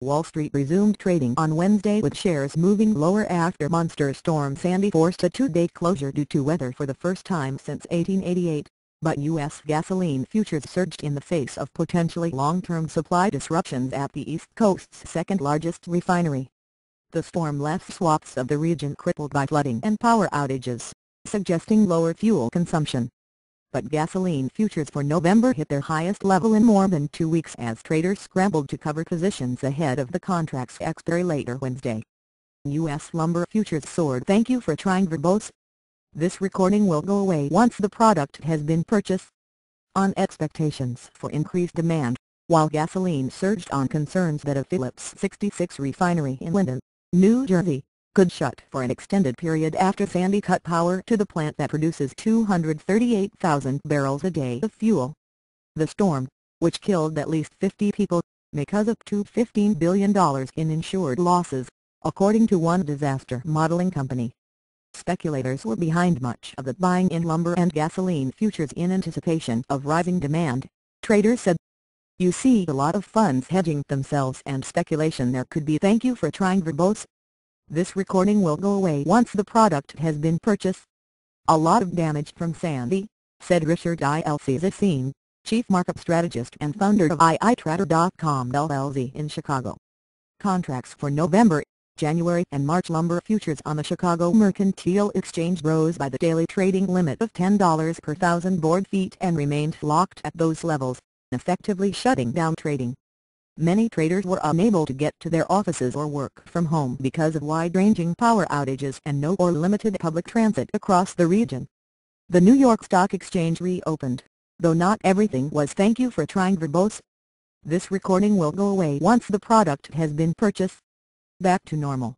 Wall Street resumed trading on Wednesday with shares moving lower after Monster Storm Sandy forced a two-day closure due to weather for the first time since 1888, but U.S. gasoline futures surged in the face of potentially long-term supply disruptions at the East Coast's second-largest refinery. The storm left swaths of the region crippled by flooding and power outages, suggesting lower fuel consumption. But gasoline futures for November hit their highest level in more than 2 weeks as traders scrambled to cover positions ahead of the contract's expiry later Wednesday. U.S. lumber futures soared. Thank you for trying verbose. This recording will go away once the product has been purchased. On expectations for increased demand, while gasoline surged on concerns that a Phillips 66 refinery in Linden, New Jersey, could shut for an extended period after Sandy cut power to the plant that produces 238,000 barrels a day of fuel. The storm, which killed at least 50 people, may cause up to $15 billion in insured losses, according to one disaster modeling company. Speculators were behind much of the buying in lumber and gasoline futures in anticipation of rising demand, traders said. You see a lot of funds hedging themselves and speculation there could be. Thank you for trying verbose. This recording will go away once the product has been purchased. A lot of damage from Sandy, said Richard Ilcizine, chief markup strategist and founder of iitrader.com LLC in Chicago. Contracts for November, January and March lumber futures on the Chicago Mercantile Exchange rose by the daily trading limit of $10 per thousand board feet and remained locked at those levels, effectively shutting down trading. Many traders were unable to get to their offices or work from home because of wide-ranging power outages and no or limited public transit across the region. The New York Stock Exchange reopened, though not everything was. Thank you for trying verbose. This recording will go away once the product has been purchased. Back to normal.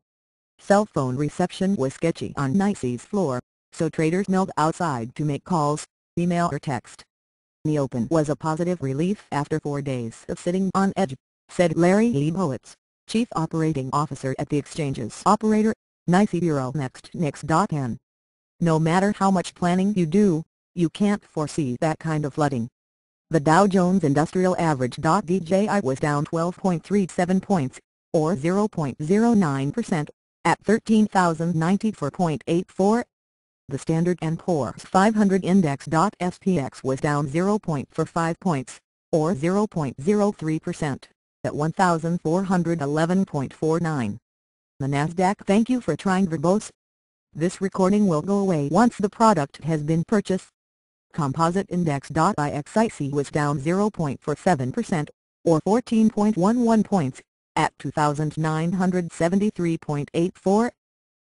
Cell phone reception was sketchy on NYSE's floor, so traders milled outside to make calls, email or text. The open was a positive relief after 4 days of sitting on edge, said Larry Leibowitz, chief operating officer at the exchange's operator, NYSE Bureau NYSE. No matter how much planning you do, you can't foresee that kind of flooding. The Dow Jones Industrial Average (DJI) was down 12.37 points, or 0.09%, at 13,094.84. The Standard & Poor's 500 Index (SPX) was down 0.45 points, or 0.03%, at 1,411.49. The Nasdaq. Thank you for trying verbose. This recording will go away once the product has been purchased. Composite Index (IXIC) was down 0.47%, or 14.11 points, at 2,973.84.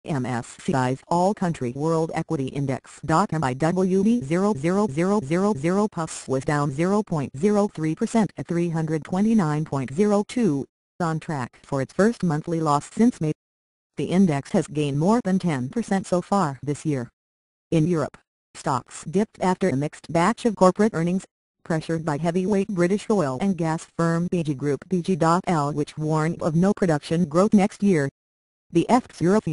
MSCI's All-Country World Equity Index (MIWB 00000 PUS) was down 0.03% at 329.02, on track for its first monthly loss since May. The index has gained more than 10% so far this year. In Europe, stocks dipped after a mixed batch of corporate earnings, pressured by heavyweight British oil and gas firm BG Group BG.L, which warned of no production growth next year. The FTSE Europe